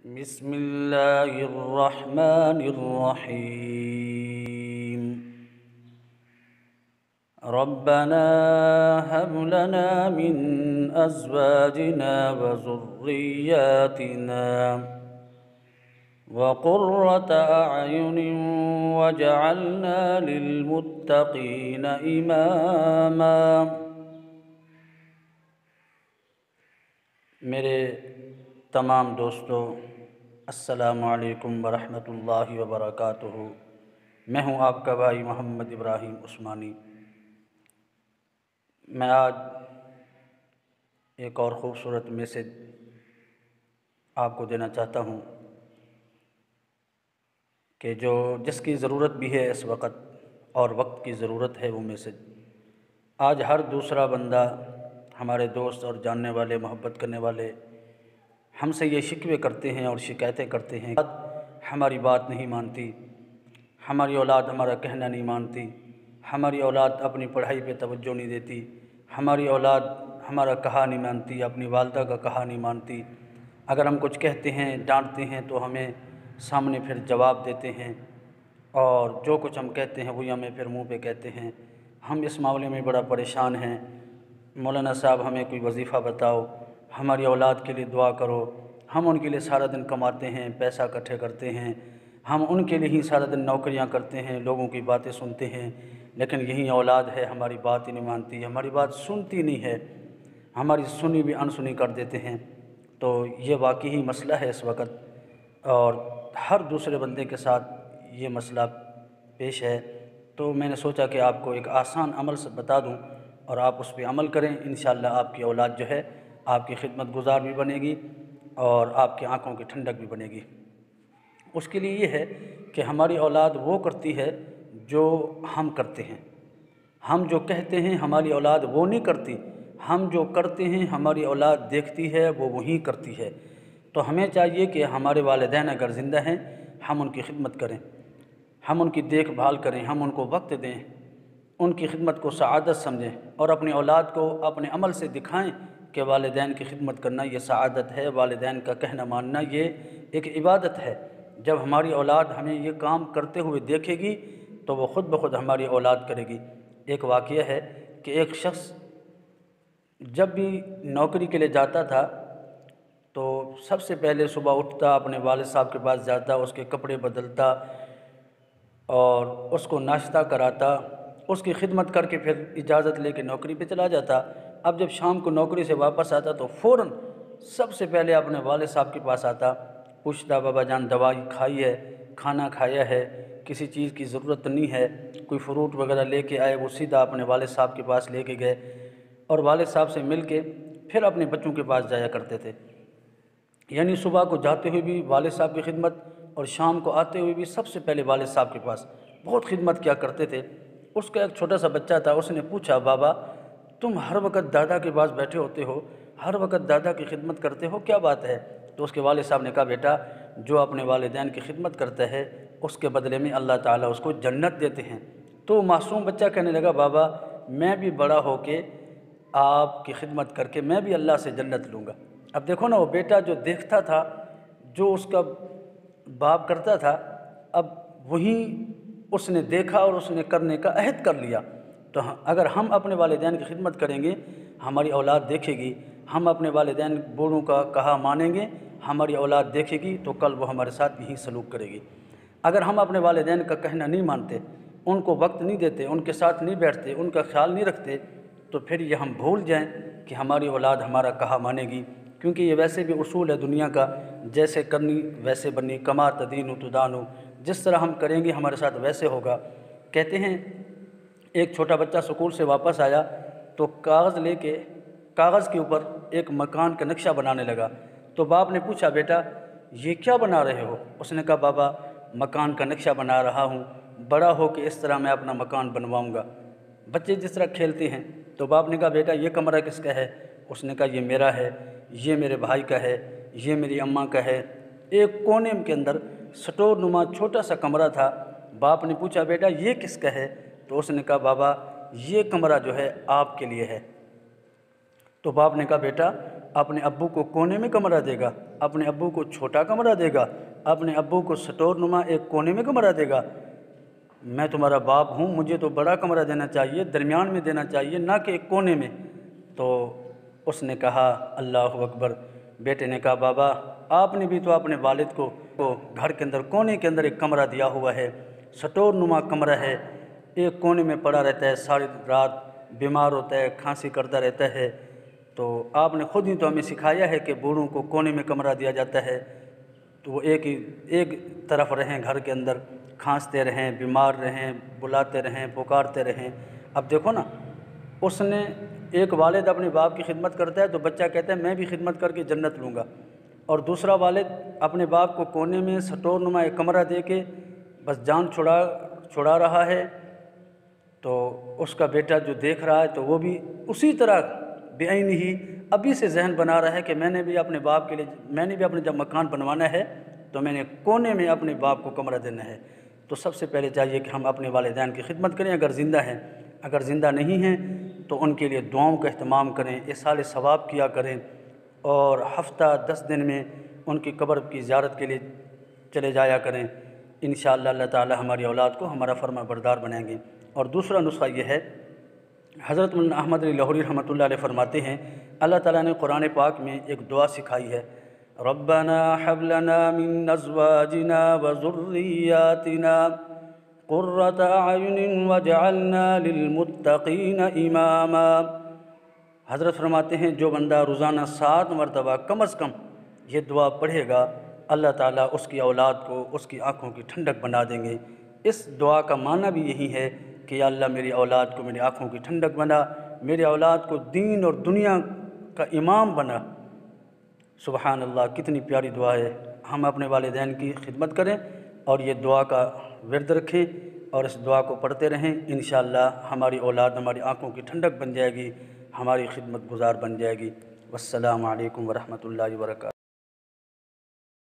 بسم اللہ الرحمن الرحیم ربنا هب لنا من ازواجنا وذرياتنا وقرة اعین وجعلنا للمتقین اماما۔ میرے تمام دوستو، السلام علیکم ورحمۃ اللہ وبرکاتہ۔ میں ہوں آپ کا بھائی محمد ابراہیم عثمانی۔ میں آج ایک اور خوبصورت میسج آپ کو دینا چاہتا ہوں کہ جس کی ضرورت بھی ہے اس وقت اور وقت کی ضرورت ہے وہ میسج۔ آج ہر دوسرا بندہ، ہمارے دوست اور جاننے والے، محبت کرنے والے ہم سے یہ شکوے کرتے ہیں اور شکایتیں کرتے ہیں، ہماری بات نہیں مانتی، ہماری اولاد ہمارا کہنا نہیں مانتی، ہماری اولاد اپنی پڑھائی پہ توجہ نہیں دیتی، ہماری اولاد ہمارا کہا نہیں مانتی، اپنی والدہ کا کہا نہیں مانتی۔ اگر ہم کچھ کہتے ہیں، ڈانٹتے ہیں تو ہمیں سامنے پھر جواب دیتے ہیں، اور جو کچھ ہم کہتے ہیں وہی ہمیں پھر منہ پہ کہتے ہیں۔ ہم اس معاملے میں بڑا پریشان ہیں۔ مولانا صاحب ہمیں کوئی وظیفہ بتاؤ، ہماری اولاد کے لیے دعا کرو۔ ہم ان کے لیے سارا دن کماتے ہیں، پیسہ اکٹھے کرتے ہیں، ہم ان کے لیے ہی سارا دن نوکریاں کرتے ہیں، لوگوں کی باتیں سنتے ہیں، لیکن یہی اولاد ہے ہماری بات ہی نہیں مانتی، ہماری بات سنتی نہیں ہے، ہماری سنی بھی انسنی کر دیتے ہیں۔ تو یہ واقعی مسئلہ ہے اس وقت، اور ہر دوسرے بندے کے ساتھ یہ مسئلہ پیش ہے۔ تو میں نے سوچا کہ آپ کو ایک آسان عمل سے بتا دوں اور آپ اس پہ عمل کریں، انشاءاللہ آپ کی اولاد جو ہے آپ کی خدمت گزار بھی بنے گی اور آپ کی آنکھوں کی ٹھنڈک بھی بنے گی۔ اس کے لیے یہ ہے کہ ہماری اولاد وہ کرتی ہے جو ہم کرتے ہیں، ہم جو کہتے ہیں ہماری اولاد وہ نہیں کرتی، ہم جو کرتے ہیں ہماری اولاد دیکھتی ہے، وہ وہی کرتی ہے۔ تو ہمیں چاہیے کہ ہمارے والدین اگر زندہ ہیں ہم ان کی خدمت کریں، ہم ان کی دیکھ بھال کریں، ہم ان کو وقت دیں، ان کی خدمت کو سعادت سمجھیں، اور اپنی اولاد کو اپنے عمل سے دکھائیں کہ والدین کی خدمت کرنا یہ سعادت ہے، والدین کا کہنا ماننا یہ ایک عبادت ہے۔ جب ہماری اولاد ہمیں یہ کام کرتے ہوئے دیکھے گی تو وہ خود بخود ہماری اولاد کرے گی۔ ایک واقعہ ہے کہ ایک شخص جب بھی نوکری کے لیے جاتا تھا تو سب سے پہلے صبح اٹھتا، اپنے والد صاحب کے پاس جاتا، اس کے کپڑے بدلتا اور اس کو ناشتہ کراتا، اس کی خدمت کر کے پھر اجازت لے کے نوکری پہ چلا جاتا۔ اب جب شام کو نوکری سے واپس آتا تو فوراً سب سے پہلے اپنے والد صاحب کے پاس آتا، پوچھتا بابا جان دوائی کھائی ہے، کھانا کھایا ہے، کسی چیز کی ضرورت نہیں ہے؟ کوئی فروٹ وغیرہ لے کے آئے، وہ سیدھا اپنے والد صاحب کے پاس لے کے گئے اور والد صاحب سے مل کے پھر اپنے بچوں کے پاس جایا کرتے تھے۔ یعنی صبح کو جاتے ہوئے بھی والد صاحب کی خدمت اور شام کو آتے ہوئے بھی سب سے پہلے والد صاحب کے پاس بہت خدمت کیا کرتے تھے۔ اس کا ایک چھوٹا سا بچہ تھا، اس نے پوچھا بابا تم ہر وقت دادا کے پاس بیٹھے ہوتے ہو، ہر وقت دادا کی خدمت کرتے ہو، کیا بات ہے؟ تو اس کے والد صاحب نے کہا بیٹا جو اپنے والدین کی خدمت کرتا ہے اس کے بدلے میں اللہ تعالیٰ اس کو جنت دیتے ہیں۔ تو معصوم بچہ کہنے لگا بابا میں بھی بڑا ہو کے آپ کی خدمت کر کے میں بھی اللہ سے جنت لوں گا۔ اب دیکھو نا، وہ بیٹا جو دیکھتا تھا، جو اس کا باپ کرتا تھا، اب وہی اس نے دیکھا اور اس نے کرنے کا عہد کر لیا۔ تو اگر ہم اپنے والدین کی خدمت کریں گے ہماری اولاد دیکھے گی، ہم اپنے والدین بوڑھوں کا کہا مانیں گے ہماری اولاد دیکھے گی، تو کل وہ ہمارے ساتھ یہی سلوک کرے گی۔ اگر ہم اپنے والدین کا کہنا نہیں مانتے، ان کو وقت نہیں دیتے، ان کے ساتھ نہیں بیٹھتے، ان کا خیال نہیں رکھتے، تو پھر یہ ہم بھول جائیں کہ ہماری اولاد ہمارا کہا مانے گی، کیونکہ یہ ویسے بھی اصول ہے دنیا کا، جیسے کرنی ویسے بنی، کما تدین تدان، جس طرح ہم کریں گے ہمارے ساتھ ویسے ہوگا۔ کہتے ہیں ایک چھوٹا بچہ سکول سے واپس آیا تو کاغذ لے کے کاغذ کے اوپر ایک مکان کا نقشہ بنانے لگا۔ تو باپ نے پوچھا بیٹا یہ کیا بنا رہے ہو؟ اس نے کہا بابا مکان کا نقشہ بنا رہا ہوں، بڑا ہو کے اس طرح میں اپنا مکان بنواؤں گا۔ بچے جس طرح کھیلتے ہیں، تو باپ نے کہا بیٹا یہ کمرہ کس کا ہے؟ اس نے کہا یہ میرا ہے، یہ میرے بھائی کا ہے، یہ میری اماں کا ہے۔ ایک کونے کے اندر سٹور نما چھوٹا سا کمرہ تھا۔ باپ نے پوچھا بیٹا یہ کس کا ہے؟ تو اس نے کہا بابا یہ کمرہ جو ہے آپ کے لیے ہے۔ تو باپ نے کہا بیٹا اپنے ابو کو کونے میں کمرہ دے گا، اپنے ابو کو چھوٹا کمرہ دے گا، اپنے ابو کو سٹور نما ایک کونے میں کمرہ دے گا؟ میں تمہارا باپ ہوں، مجھے تو بڑا کمرہ دینا چاہیے، درمیان میں دینا چاہیے، نہ کہ ایک کونے میں۔ تو اس نے کہا اللہ اکبر، بیٹے نے کہا بابا آپ نے بھی تو اپنے والد کو گھر کے اندر کونے کے اندر ایک کمرہ دیا ہوا ہے، سٹور نما کمرہ ہے، ایک کونے میں پڑا رہتا ہے، ساری رات بیمار ہوتا ہے، کھانسی کرتا رہتا ہے۔ تو آپ نے خود ہی تو ہمیں سکھایا ہے کہ بوڑھوں کو کونے میں کمرہ دیا جاتا ہے، تو وہ ایک طرف رہیں، گھر کے اندر کھانستے رہیں، بیمار رہیں، بلاتے رہیں، پکارتے رہیں۔ اب دیکھو نا، اس نے ایک والد اپنے باپ کی خدمت کرتا ہے تو بچہ کہتا ہے میں بھی خدمت کر کے جنت لوں گا، اور دوسرا والد اپنے باپ کو کونے میں سٹور نما ایک کمرہ دے کے بس جان چھڑا رہا ہے، تو اس کا بیٹا جو دیکھ رہا ہے تو وہ بھی اسی طرح بعین ہی ابھی سے ذہن بنا رہا ہے کہ میں نے بھی اپنے باپ کے لیے، میں نے بھی اپنے جب مکان بنوانا ہے تو میں نے کونے میں اپنے باپ کو کمرہ دینا ہے۔ تو سب سے پہلے چاہیے کہ ہم اپنے والدین کی خدمت کریں اگر زندہ ہیں، اگر زندہ نہیں ہیں تو ان کے لیے دعاؤں کا اہتمام کریں، ایصال ثواب کیا کریں، اور ہفتہ 10 دن میں ان کی قبر کی زیارت کے لیے چلے جایا کریں۔ انشاءاللہ اللہ تعالی ہماری اولاد کو ہمارا فرما بردار بنائیں گے۔ اور دوسرا نسخہ یہ ہے، حضرت مولانا احمد علی لاہوری رحمۃ اللہ علیہ فرماتے ہیں اللہ تعالیٰ نے قرآن پاک میں ایک دعا سکھائی ہے، ربنا حب لنا من ازواجنا وذریاتنا قرۃ اعین واجعلنا للمتقین اماما۔ حضرت فرماتے ہیں جو بندہ روزانہ 7 مرتبہ کم از کم یہ دعا پڑھے گا، اللہ تعالیٰ اس کی اولاد کو اس کی آنکھوں کی ٹھنڈک بنا دیں گے۔ اس دعا کا معنی بھی یہی ہے کہ یا اللہ میری اولاد کو میری آنکھوں کی ٹھنڈک بنا، میری اولاد کو دین اور دنیا کا امام بنا۔ سبحان اللہ، کتنی پیاری دعا ہے۔ ہم اپنے والدین کی خدمت کریں اور یہ دعا کا ورد رکھیں اور اس دعا کو پڑھتے رہیں، انشاءاللہ ہماری اولاد ہماری آنکھوں کی ٹھنڈک بن جائے گی، ہماری خدمت گزار بن جائے گی۔ والسلام علیکم ورحمۃ اللہ وبرکاتہ۔